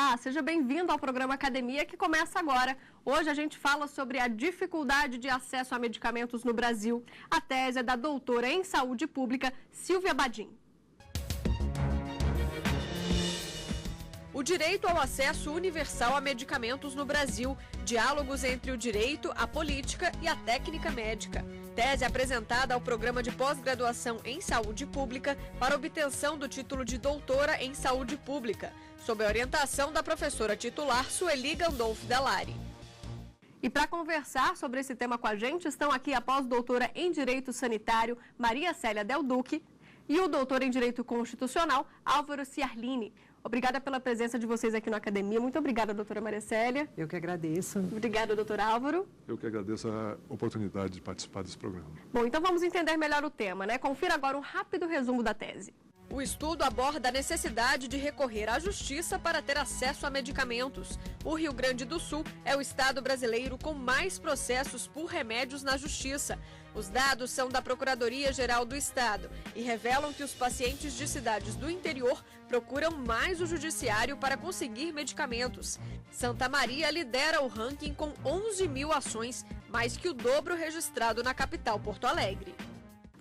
Olá, seja bem-vindo ao programa Academia que começa agora. Hoje a gente fala sobre a dificuldade de acesso a medicamentos no Brasil. A tese é da doutora em saúde pública, Silvia Badim. O direito ao acesso universal a medicamentos no Brasil. Diálogos entre o direito, a política e a técnica médica. Tese apresentada ao programa de pós-graduação em saúde pública para obtenção do título de doutora em saúde pública, sob a orientação da professora titular Sueli Gandolfi Dallari. E para conversar sobre esse tema com a gente, estão aqui a pós-doutora em Direito Sanitário, Maria Célia Del Duque, e o doutor em Direito Constitucional, Álvaro Ciarlini. Obrigada pela presença de vocês aqui na Academia. Muito obrigada, doutora Maria Célia. Eu que agradeço. Obrigada, doutor Álvaro. Eu que agradeço a oportunidade de participar desse programa. Bom, então vamos entender melhor o tema, né? Confira agora um rápido resumo da tese. O estudo aborda a necessidade de recorrer à justiça para ter acesso a medicamentos. O Rio Grande do Sul é o estado brasileiro com mais processos por remédios na justiça. Os dados são da Procuradoria-Geral do Estado e revelam que os pacientes de cidades do interior procuram mais o judiciário para conseguir medicamentos. Santa Maria lidera o ranking com 11 mil ações, mais que o dobro registrado na capital Porto Alegre.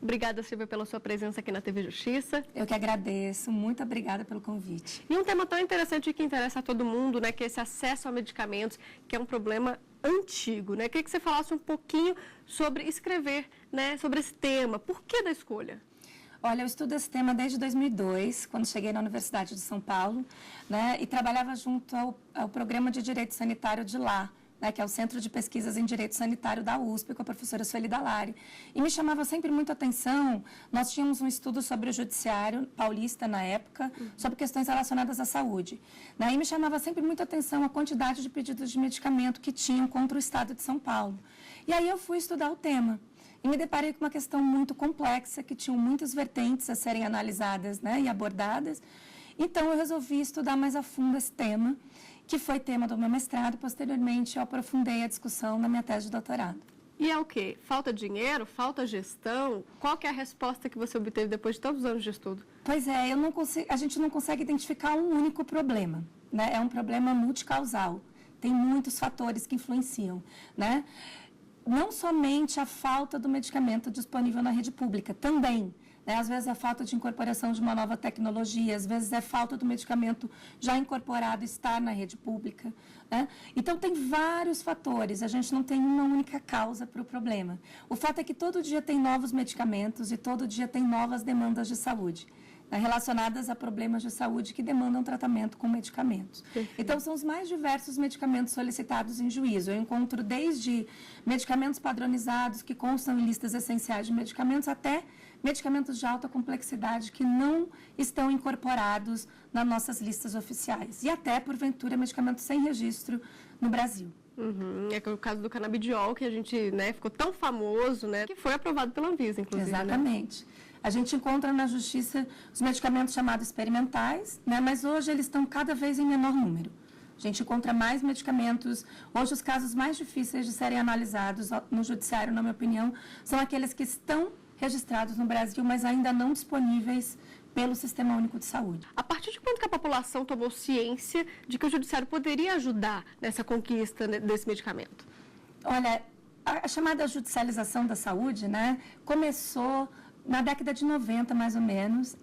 Obrigada, Silvia, pela sua presença aqui na TV Justiça. Eu que agradeço. Muito obrigada pelo convite. E um tema tão interessante que interessa a todo mundo, né, que é esse acesso a medicamentos, que é um problema antigo, né? Queria que você falasse um pouquinho sobre escrever, né, sobre esse tema. Por que da escolha? Olha, eu estudo esse tema desde 2002, quando cheguei na Universidade de São Paulo, né, e trabalhava junto ao Programa de Direito Sanitário de lá, que é o Centro de Pesquisas em Direito Sanitário da USP, com a professora Sueli Dallari. E me chamava sempre muito a atenção, nós tínhamos um estudo sobre o judiciário paulista na época, sobre questões relacionadas à saúde. E me chamava sempre muito a atenção a quantidade de pedidos de medicamento que tinham contra o estado de São Paulo. E aí eu fui estudar o tema. E me deparei com uma questão muito complexa, que tinham muitas vertentes a serem analisadas, e abordadas. Então, eu resolvi estudar mais a fundo esse tema, que foi tema do meu mestrado. Posteriormente, eu aprofundei a discussão na minha tese de doutorado. E é o quê? Falta dinheiro? Falta gestão? Qual que é a resposta que você obteve depois de tantos anos de estudo? Pois é, a gente não consegue identificar um único problema, É um problema multicausal. Tem muitos fatores que influenciam, Não somente a falta do medicamento disponível na rede pública, também. Às vezes é falta de incorporação de uma nova tecnologia, às vezes é falta do medicamento já incorporado estar na rede pública. Então, tem vários fatores, a gente não tem uma única causa para o problema. O fato é que todo dia tem novos medicamentos e todo dia tem novas demandas de saúde, relacionadas a problemas de saúde que demandam tratamento com medicamentos. Então, são os mais diversos medicamentos solicitados em juízo. Eu encontro desde medicamentos padronizados que constam em listas essenciais de medicamentos até medicamentos de alta complexidade que não estão incorporados nas nossas listas oficiais. E até, porventura, medicamentos sem registro no Brasil. É o caso do canabidiol, que a gente ficou tão famoso, que foi aprovado pela Anvisa, inclusive. Exatamente. A gente encontra na justiça os medicamentos chamados experimentais, mas hoje eles estão cada vez em menor número. A gente encontra mais medicamentos. Hoje, os casos mais difíceis de serem analisados no judiciário, na minha opinião, são aqueles que estão registrados no Brasil, mas ainda não disponíveis pelo Sistema Único de Saúde. A partir de quando que a população tomou ciência de que o judiciário poderia ajudar nessa conquista desse medicamento? Olha, a chamada judicialização da saúde, começou na década de 90, mais ou menos,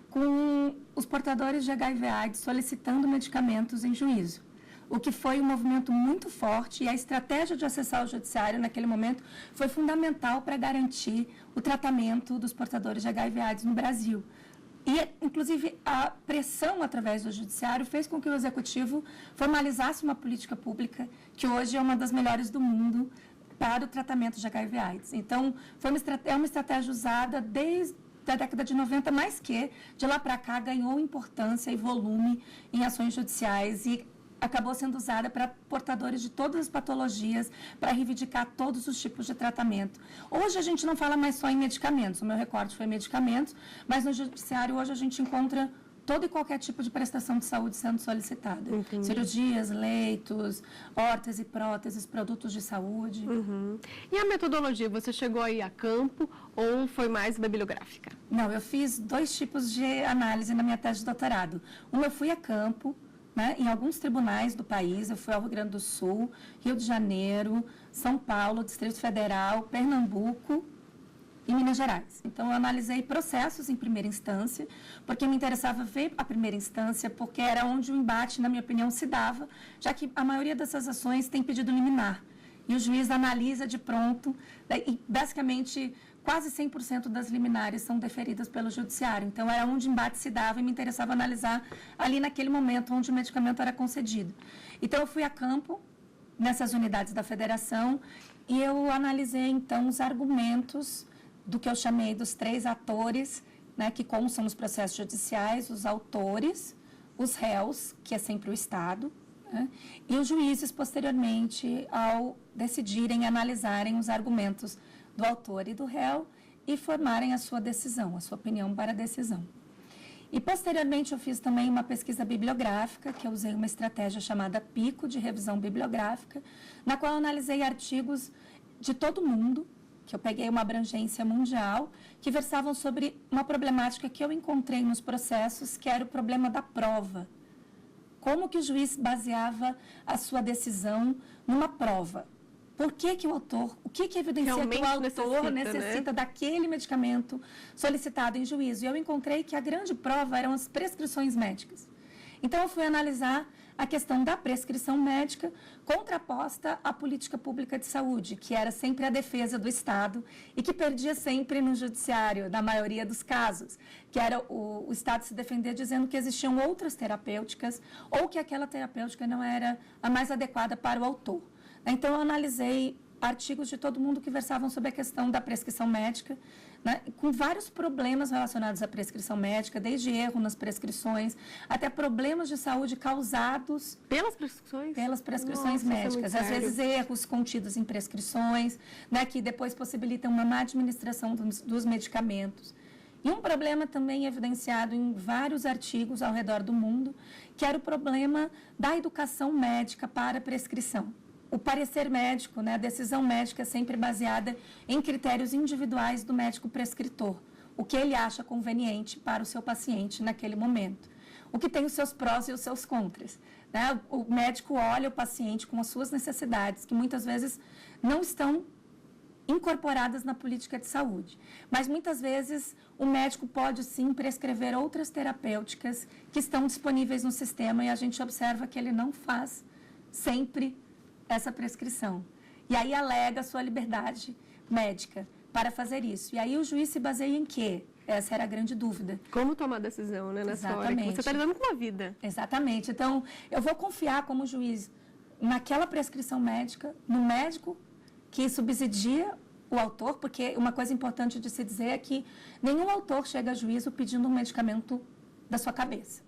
com os portadores de HIV/AIDS solicitando medicamentos em juízo. O que foi um movimento muito forte, e a estratégia de acessar o judiciário naquele momento foi fundamental para garantir o tratamento dos portadores de HIV/AIDS no Brasil. E, inclusive, a pressão através do judiciário fez com que o executivo formalizasse uma política pública que hoje é uma das melhores do mundo para o tratamento de HIV/AIDS. Então, é uma estratégia usada desde a década de 90, mas que, de lá para cá, ganhou importância e volume em ações judiciais e acabou sendo usada para portadores de todas as patologias, para reivindicar todos os tipos de tratamento. Hoje a gente não fala mais só em medicamentos, o meu recorte foi medicamentos, mas no judiciário hoje a gente encontra todo e qualquer tipo de prestação de saúde sendo solicitada. Entendi. Cirurgias, leitos, órteses, próteses, produtos de saúde. E a metodologia, você chegou aí a campo ou foi mais bibliográfica? Não, eu fiz 2 tipos de análise na minha tese de doutorado. Uma, eu fui a campo, né, em alguns tribunais do país. Eu fui ao Rio Grande do Sul, Rio de Janeiro, São Paulo, Distrito Federal, Pernambuco e Minas Gerais. Então, eu analisei processos em primeira instância, porque me interessava ver a primeira instância, porque era onde o embate, na minha opinião, se dava, já que a maioria dessas ações tem pedido liminar. E o juiz analisa de pronto, e basicamente quase 100% das liminares são deferidas pelo judiciário. Então, era onde o embate se dava e me interessava analisar ali naquele momento onde o medicamento era concedido. Então, eu fui a campo nessas unidades da federação e eu analisei, então, os argumentos do que eu chamei dos 3 atores, né, que constam nos processos judiciais, os autores, os réus, que é sempre o Estado, né, e os juízes, posteriormente, ao decidirem, analisarem os argumentos do autor e do réu e formarem a sua decisão, a sua opinião para a decisão. E, posteriormente, eu fiz também uma pesquisa bibliográfica, que eu usei uma estratégia chamada PICO, de revisão bibliográfica, na qual eu analisei artigos de todo mundo, que eu peguei uma abrangência mundial, que versavam sobre uma problemática que eu encontrei nos processos, que era o problema da prova. Como que o juiz baseava a sua decisão numa prova? Por que que o autor, o que evidencia realmente que o autor necessita, né, daquele medicamento solicitado em juízo? E eu encontrei que a grande prova eram as prescrições médicas. Então, eu fui analisar a questão da prescrição médica contraposta à política pública de saúde, que era sempre a defesa do Estado e que perdia sempre no judiciário, na maioria dos casos, que era o Estado se defender dizendo que existiam outras terapêuticas ou que aquela terapêutica não era a mais adequada para o autor. Então, eu analisei artigos de todo mundo que versavam sobre a questão da prescrição médica, né, com vários problemas relacionados à prescrição médica, desde erro nas prescrições, até problemas de saúde causados pelas prescrições? Pelas prescrições médicas. Às vezes, erros contidos em prescrições, né, que depois possibilitam uma má administração dos medicamentos. E um problema também evidenciado em vários artigos ao redor do mundo, que era o problema da educação médica para a prescrição. O parecer médico, né, a decisão médica é sempre baseada em critérios individuais do médico prescritor, o que ele acha conveniente para o seu paciente naquele momento. O que tem os seus prós e os seus contras, né? O médico olha o paciente com as suas necessidades, que muitas vezes não estão incorporadas na política de saúde. Mas, muitas vezes, o médico pode, sim, prescrever outras terapêuticas que estão disponíveis no sistema e a gente observa que ele não faz sempre essa prescrição. E aí alega sua liberdade médica para fazer isso. E aí o juiz se baseia em quê? Essa era a grande dúvida. Como tomar decisão, né, nessa hora que você está lidando com a vida. Exatamente. Então, eu vou confiar como juiz naquela prescrição médica, no médico que subsidia o autor, porque uma coisa importante de se dizer é que nenhum autor chega a juízo pedindo um medicamento da sua cabeça.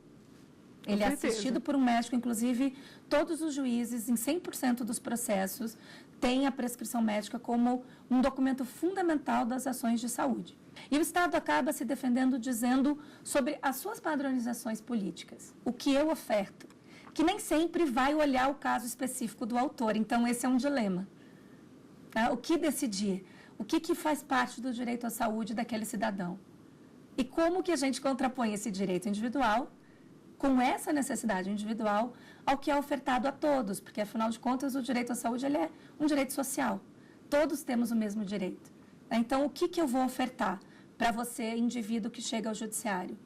Ele é assistido por um médico, inclusive todos os juízes, em 100% dos processos, têm a prescrição médica como um documento fundamental das ações de saúde. E o Estado acaba se defendendo dizendo sobre as suas padronizações políticas, o que eu oferto, que nem sempre vai olhar o caso específico do autor. Então, esse é um dilema. Tá? O que decidir? O que faz parte do direito à saúde daquele cidadão? E como que a gente contrapõe esse direito individual com essa necessidade individual ao que é ofertado a todos, porque, afinal de contas, o direito à saúde ele é um direito social. Todos temos o mesmo direito. Então, o que eu vou ofertar para você, indivíduo que chega ao judiciário?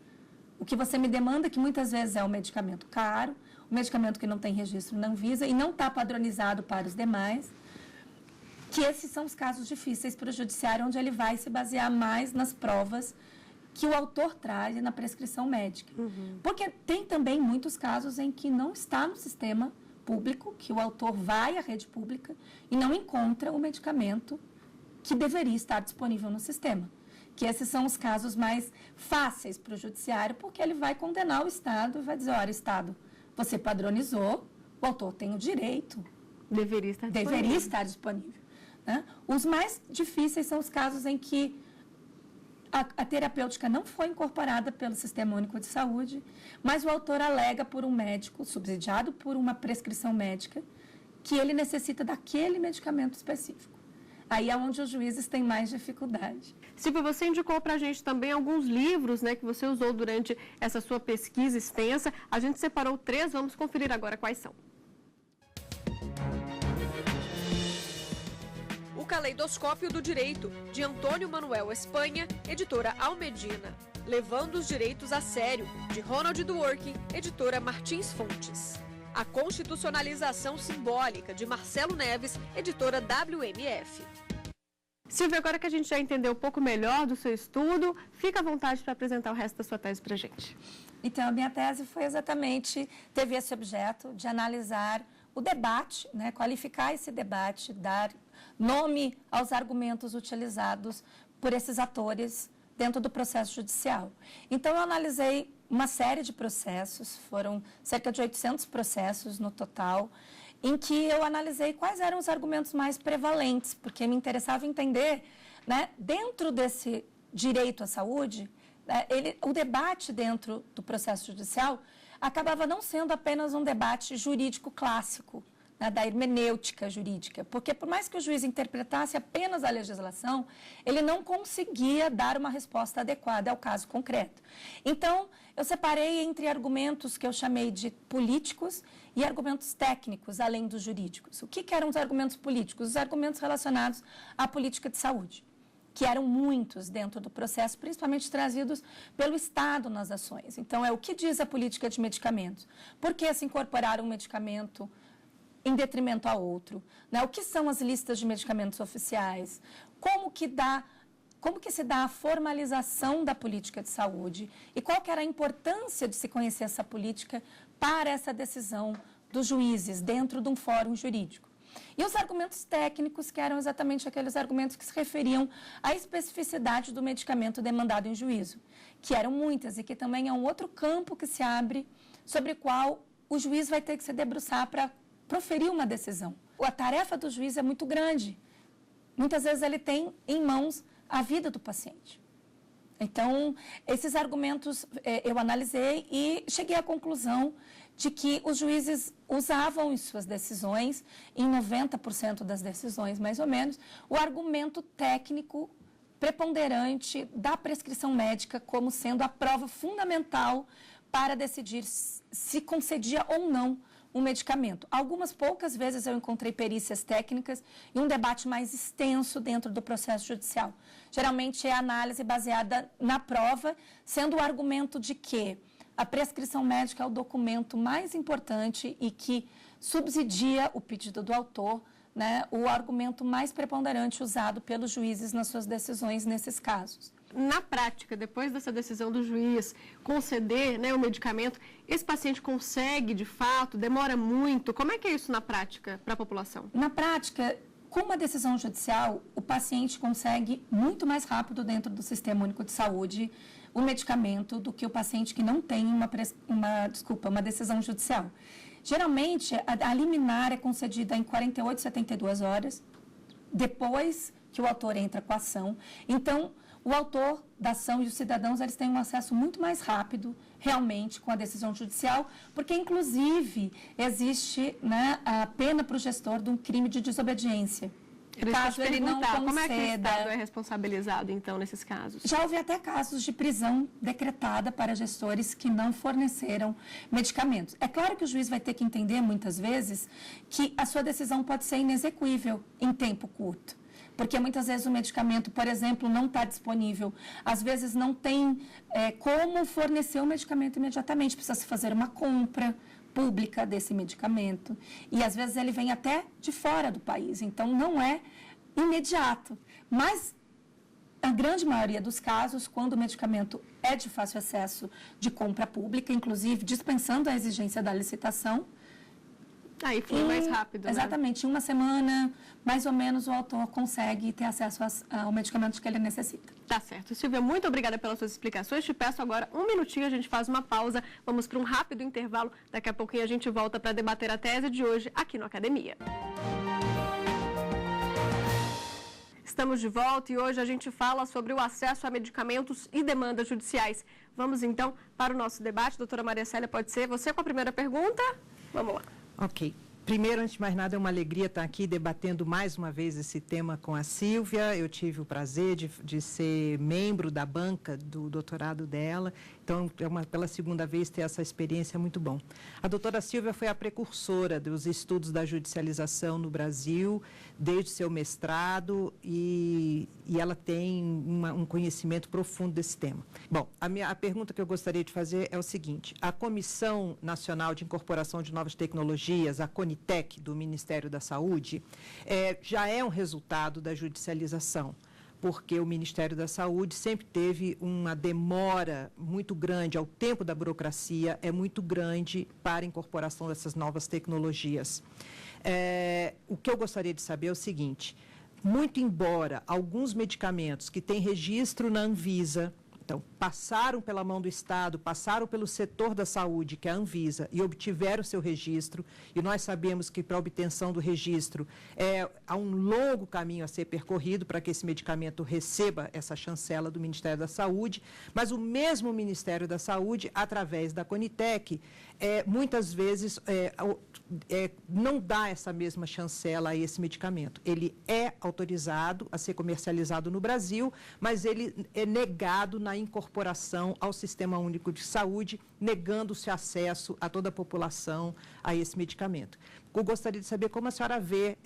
O que você me demanda, que muitas vezes é um medicamento caro, um medicamento que não tem registro na Anvisa e não está padronizado para os demais, que esses são os casos difíceis para o judiciário, onde ele vai se basear mais nas provas que o autor traz na prescrição médica. Porque tem também muitos casos em que não está no sistema público, que o autor vai à rede pública e não encontra o medicamento que deveria estar disponível no sistema. Que esses são os casos mais fáceis para o judiciário, porque ele vai condenar o Estado e vai dizer, olha, Estado, você padronizou, o autor tem o direito. Deveria estar disponível. Né? Os mais difíceis são os casos em que a terapêutica não foi incorporada pelo Sistema Único de Saúde, mas o autor alega por um médico, subsidiado por uma prescrição médica, que ele necessita daquele medicamento específico. Aí é onde os juízes têm mais dificuldade. Silvia, você indicou para a gente também alguns livros, né, que você usou durante essa sua pesquisa extensa. A gente separou 3, vamos conferir agora quais são. O Caleidoscópio do Direito, de Antônio Manuel Espanha, editora Almedina. Levando os Direitos a Sério, de Ronald Dworkin, editora Martins Fontes. A Constitucionalização Simbólica, de Marcelo Neves, editora WMF. Silvia, agora que a gente já entendeu um pouco melhor do seu estudo, fica à vontade para apresentar o resto da sua tese para a gente. Então, a minha tese teve esse objeto de analisar o debate, né, qualificar esse debate, dar nome aos argumentos utilizados por esses atores dentro do processo judicial. Então, eu analisei uma série de processos, foram cerca de 800 processos no total, em que eu analisei quais eram os argumentos mais prevalentes, porque me interessava entender, né, dentro desse direito à saúde, o debate dentro do processo judicial acabava não sendo apenas um debate jurídico clássico, né, da hermenêutica jurídica, porque por mais que o juiz interpretasse apenas a legislação, ele não conseguia dar uma resposta adequada ao caso concreto. Então, eu separei entre argumentos que eu chamei de políticos e argumentos técnicos, além dos jurídicos. O que eram os argumentos políticos? Os argumentos relacionados à política de saúde, que eram muitos dentro do processo, principalmente trazidos pelo Estado nas ações. Então, o que diz a política de medicamentos? Por que se incorporar um medicamento em detrimento a outro? Né? O que são as listas de medicamentos oficiais? Como que se dá a formalização da política de saúde? E qual que era a importância de se conhecer essa política para essa decisão dos juízes dentro de um fórum jurídico? E os argumentos técnicos, que eram exatamente aqueles argumentos que se referiam à especificidade do medicamento demandado em juízo, que eram muitas e que também é um outro campo que se abre sobre o qual o juiz vai ter que se debruçar para proferir uma decisão. A tarefa do juiz é muito grande. Muitas vezes ele tem em mãos a vida do paciente. Então, esses argumentos eu analisei e cheguei à conclusão de que os juízes usavam em suas decisões, em 90% das decisões mais ou menos, o argumento técnico preponderante da prescrição médica como sendo a prova fundamental para decidir se concedia ou não um medicamento. Algumas poucas vezes eu encontrei perícias técnicas e um debate mais extenso dentro do processo judicial. Geralmente é a análise baseada na prova, sendo o argumento de que a prescrição médica é o documento mais importante e que subsidia o pedido do autor, né, o argumento mais preponderante usado pelos juízes nas suas decisões nesses casos. Na prática, depois dessa decisão do juiz conceder, né, o medicamento, esse paciente consegue, de fato, demora muito? Como é que é isso na prática para a população? Na prática, com uma decisão judicial, o paciente consegue muito mais rápido dentro do Sistema Único de Saúde o medicamento do que o paciente que não tem uma decisão judicial. Geralmente, a liminar é concedida em 48, 72 horas, depois que o autor entra com a ação. Então, o autor da ação e os cidadãos, eles têm um acesso muito mais rápido, realmente, com a decisão judicial, porque, inclusive, existe, né, a pena para o gestor de um crime de desobediência. Caso ele não conceda. Como é que o Estado é responsabilizado, então, nesses casos? Já houve até casos de prisão decretada para gestores que não forneceram medicamentos. É claro que o juiz vai ter que entender, muitas vezes, que a sua decisão pode ser inexequível em tempo curto. Porque muitas vezes o medicamento, por exemplo, não está disponível. Às vezes não tem como fornecer o medicamento imediatamente. Precisa se fazer uma compra pública desse medicamento. E às vezes ele vem até de fora do país. Então não é imediato. Mas a grande maioria dos casos, quando o medicamento é de fácil acesso de compra pública, inclusive dispensando a exigência da licitação, aí flui mais rápido, exatamente, em uma semana, mais ou menos, o autor consegue ter acesso ao medicamento que ele necessita. Tá certo. Silvia, muito obrigada pelas suas explicações. Te peço agora um minutinho, a gente faz uma pausa, vamos para um rápido intervalo. Daqui a pouquinho a gente volta para debater a tese de hoje aqui no Academia. Estamos de volta e hoje a gente fala sobre o acesso a medicamentos e demandas judiciais. Vamos então para o nosso debate. Doutora Maria Célia, pode ser você com a primeira pergunta? Vamos lá. Ok. Primeiro, antes de mais nada, é uma alegria estar aqui debatendo mais uma vez esse tema com a Sílvia. Eu tive o prazer de ser membro da banca do doutorado dela, então, pela segunda vez, ter essa experiência é muito bom. A doutora Sílvia foi a precursora dos estudos da judicialização no Brasil, desde seu mestrado, e ela tem um conhecimento profundo desse tema. Bom, a pergunta que eu gostaria de fazer é o seguinte: a Comissão Nacional de Incorporação de Novas Tecnologias, a CONITEC, do Ministério da Saúde, já é um resultado da judicialização, porque o Ministério da Saúde sempre teve uma demora muito grande, ao tempo da burocracia é muito grande para a incorporação dessas novas tecnologias. O que eu gostaria de saber é o seguinte: muito embora alguns medicamentos que têm registro na Anvisa, então, passaram pela mão do Estado, passaram pelo setor da saúde, que é a Anvisa, e obtiveram seu registro, e nós sabemos que para a obtenção do registro há um longo caminho a ser percorrido para que esse medicamento receba essa chancela do Ministério da Saúde, mas o mesmo Ministério da Saúde, através da CONITEC, muitas vezes não dá essa mesma chancela a esse medicamento. Ele é autorizado a ser comercializado no Brasil, mas ele é negado na incorporação ao Sistema Único de Saúde, negando-se acesso a toda a população a esse medicamento. Eu gostaria de saber como a senhora vê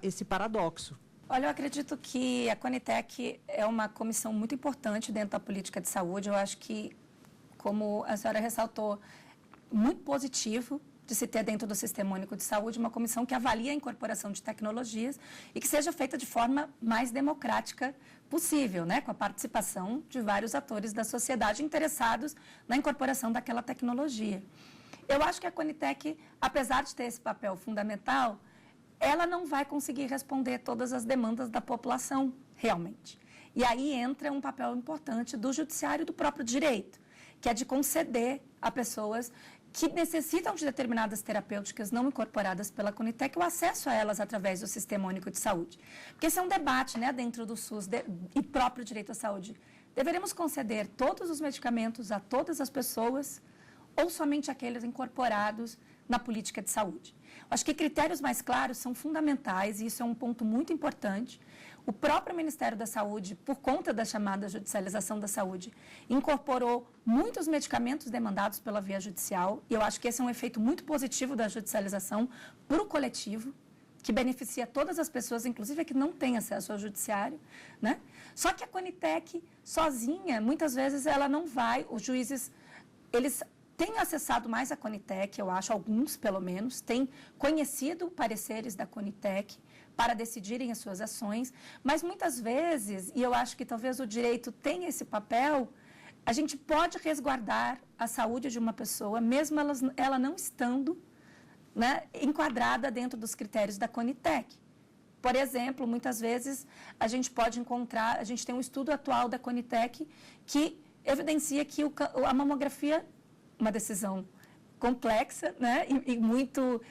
esse paradoxo. Olha, eu acredito que a CONITEC é uma comissão muito importante dentro da política de saúde. Eu acho que, como a senhora ressaltou, muito positivo de se ter dentro do Sistema Único de Saúde uma comissão que avalie a incorporação de tecnologias e que seja feita de forma mais democrática possível, né, com a participação de vários atores da sociedade interessados na incorporação daquela tecnologia. Eu acho que a CONITEC, apesar de ter esse papel fundamental, ela não vai conseguir responder todas as demandas da população, realmente. E aí entra um papel importante do judiciário e do próprio direito, que é de conceder a pessoas que necessitam de determinadas terapêuticas não incorporadas pela CONITEC o acesso a elas através do Sistema Único de Saúde. Porque esse é um debate, né, dentro do SUS e próprio direito à saúde. Deveremos conceder todos os medicamentos a todas as pessoas ou somente aqueles incorporados na política de saúde? Acho que critérios mais claros são fundamentais e isso é um ponto muito importante. O próprio Ministério da Saúde, por conta da chamada judicialização da saúde, incorporou muitos medicamentos demandados pela via judicial, e eu acho que esse é um efeito muito positivo da judicialização para o coletivo, que beneficia todas as pessoas, inclusive a que não têm acesso ao judiciário, né? Só que a CONITEC, sozinha, muitas vezes ela não vai, os juízes, eles têm acessado mais a CONITEC, eu acho, alguns pelo menos, têm conhecido pareceres da CONITEC, para decidirem as suas ações, mas muitas vezes, e eu acho que talvez o direito tenha esse papel, a gente pode resguardar a saúde de uma pessoa, mesmo ela não estando, né, enquadrada dentro dos critérios da CONITEC. Por exemplo, muitas vezes a gente pode encontrar, a gente tem um estudo atual da CONITEC que evidencia que a mamografia, uma decisão complexa, né, e muito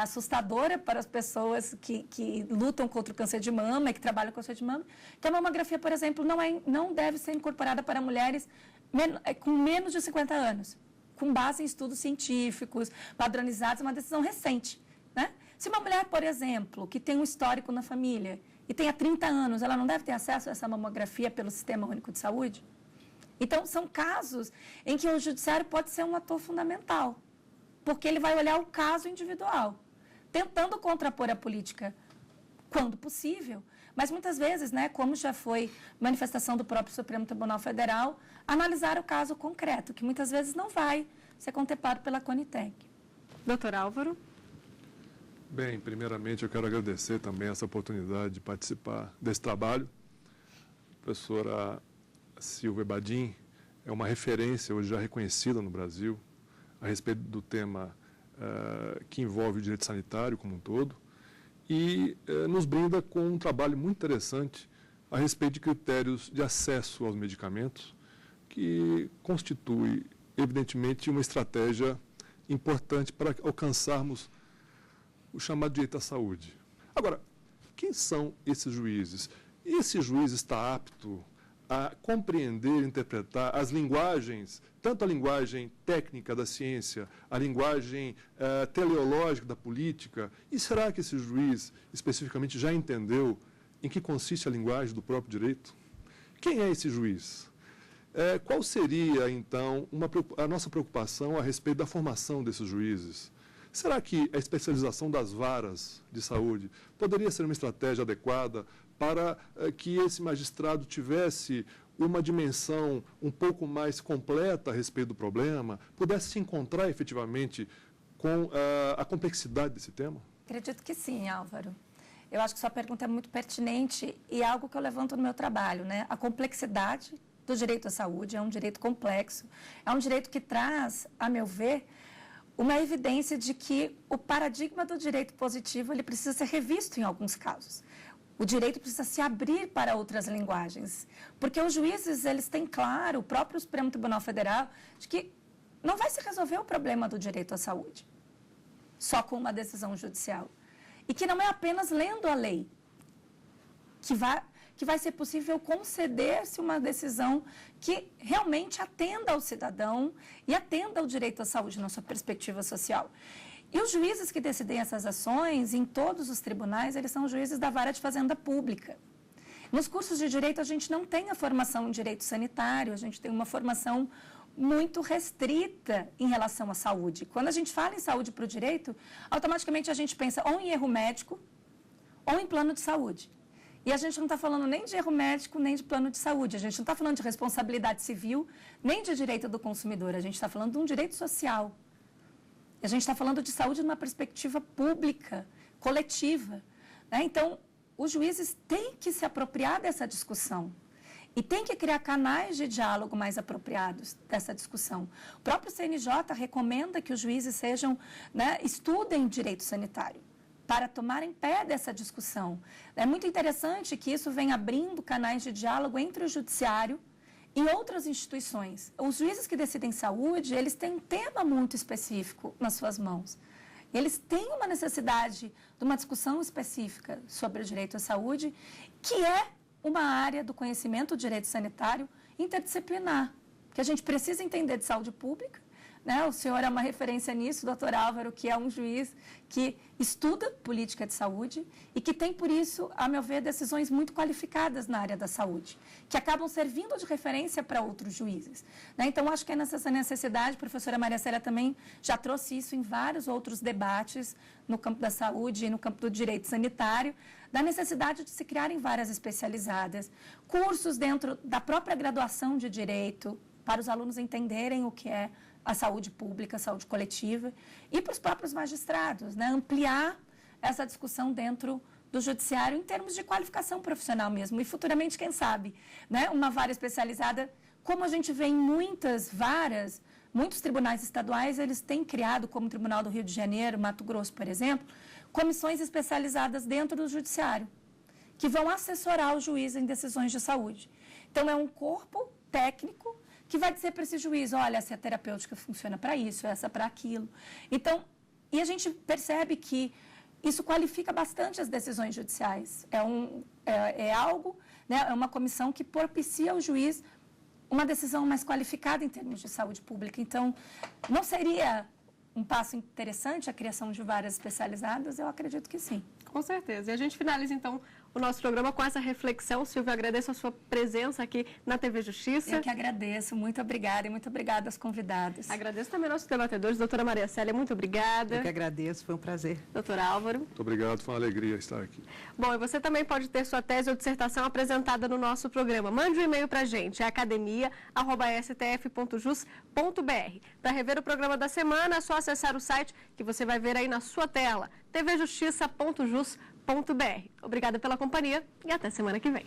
assustadora para as pessoas que lutam contra o câncer de mama e que trabalham com o câncer de mama, que a mamografia, por exemplo, não deve ser incorporada para mulheres com menos de 50 anos, com base em estudos científicos, padronizados, uma decisão recente, né? Se uma mulher, por exemplo, que tem um histórico na família e tenha 30 anos, ela não deve ter acesso a essa mamografia pelo Sistema Único de Saúde? Então, são casos em que o judiciário pode ser um ator fundamental, porque ele vai olhar o caso individual, tentando contrapor a política quando possível, mas muitas vezes, né, como já foi manifestação do próprio Supremo Tribunal Federal, analisar o caso concreto, que muitas vezes não vai ser contemplado pela CONITEC. Doutor Álvaro? Bem, primeiramente eu quero agradecer também essa oportunidade de participar desse trabalho. A professora Sílvia Badim é uma referência hoje já reconhecida no Brasil a respeito do tema que envolve o direito sanitário como um todo e nos brinda com um trabalho muito interessante a respeito de critérios de acesso aos medicamentos, que constitui, evidentemente, uma estratégia importante para alcançarmos o chamado direito à saúde. Agora, quem são esses juízes? Esse juiz está apto a compreender, interpretar as linguagens, tanto a linguagem técnica da ciência, a linguagem teleológica da política? E será que esse juiz, especificamente, já entendeu em que consiste a linguagem do próprio direito? Quem é esse juiz? Qual seria, então, a nossa preocupação a respeito da formação desses juízes? Será que a especialização das varas de saúde poderia ser uma estratégia adequada para que esse magistrado tivesse uma dimensão um pouco mais completa a respeito do problema, pudesse se encontrar efetivamente com a complexidade desse tema? Acredito que sim, Álvaro. Eu acho que sua pergunta é muito pertinente e é algo que eu levanto no meu trabalho, né? A complexidade do direito à saúde é um direito complexo, é um direito que traz, a meu ver, uma evidência de que o paradigma do direito positivo ele precisa ser revisto em alguns casos. O direito precisa se abrir para outras linguagens, porque os juízes eles têm claro, o próprio Supremo Tribunal Federal, de que não vai se resolver o problema do direito à saúde só com uma decisão judicial. E que não é apenas lendo a lei que vai ser possível conceder-se uma decisão que realmente atenda ao cidadão e atenda ao direito à saúde na sua perspectiva social. E os juízes que decidem essas ações, em todos os tribunais, eles são juízes da vara de fazenda pública. Nos cursos de direito, a gente não tem a formação em direito sanitário, a gente tem uma formação muito restrita em relação à saúde. Quando a gente fala em saúde para o direito, automaticamente a gente pensa ou em erro médico ou em plano de saúde. E a gente não está falando nem de erro médico, nem de plano de saúde. A gente não está falando de responsabilidade civil, nem de direito do consumidor. A gente está falando de um direito social. A gente está falando de saúde numa perspectiva pública, coletiva, né? Então, os juízes têm que se apropriar dessa discussão e têm que criar canais de diálogo mais apropriados dessa discussão. O próprio CNJ recomenda que os juízes sejam, né, estudem direito sanitário para tomarem pé dessa discussão. É muito interessante que isso vem abrindo canais de diálogo entre o judiciário e outras instituições. Os juízes que decidem saúde, eles têm um tema muito específico nas suas mãos. Eles têm uma necessidade de uma discussão específica sobre o direito à saúde, que é uma área do conhecimento do direito sanitário interdisciplinar, que a gente precisa entender de saúde pública, né? O senhor é uma referência nisso, doutor Álvaro, que é um juiz que estuda política de saúde e que tem, por isso, a meu ver, decisões muito qualificadas na área da saúde, que acabam servindo de referência para outros juízes, né? Então, acho que é nessa necessidade, a professora Maria Célia também já trouxe isso em vários outros debates no campo da saúde e no campo do direito sanitário, da necessidade de se criarem varas especializadas, cursos dentro da própria graduação de direito, para os alunos entenderem o que é a saúde pública, a saúde coletiva, e para os próprios magistrados, né? Ampliar essa discussão dentro do judiciário em termos de qualificação profissional mesmo, e futuramente, quem sabe, né? Uma vara especializada, como a gente vê em muitas varas, muitos tribunais estaduais, eles têm criado, como o Tribunal do Rio de Janeiro, Mato Grosso, por exemplo, comissões especializadas dentro do judiciário, que vão assessorar o juiz em decisões de saúde. Então, é um corpo técnico que vai dizer para esse juiz, olha, essa terapêutica funciona para isso, essa para aquilo. Então, e a gente percebe que isso qualifica bastante as decisões judiciais. É algo, né, é uma comissão que propicia ao juiz uma decisão mais qualificada em termos de saúde pública. Então, não seria um passo interessante a criação de varas especializadas? Eu acredito que sim. Com certeza. E a gente finaliza, então, o nosso programa com essa reflexão. Silvia, agradeço a sua presença aqui na TV Justiça. Eu que agradeço. Muito obrigada e muito obrigada aos convidados. Agradeço também aos nossos debatedores. Doutora Maria Célia, muito obrigada. Eu que agradeço, foi um prazer. Doutor Álvaro. Muito obrigado, foi uma alegria estar aqui. Bom, e você também pode ter sua tese ou dissertação apresentada no nosso programa. Mande um e-mail para a gente, é academia@stf.jus.br. Para rever o programa da semana, é só acessar o site que você vai ver aí na sua tela, tvjustiça.jus.br. Obrigada pela companhia e até semana que vem.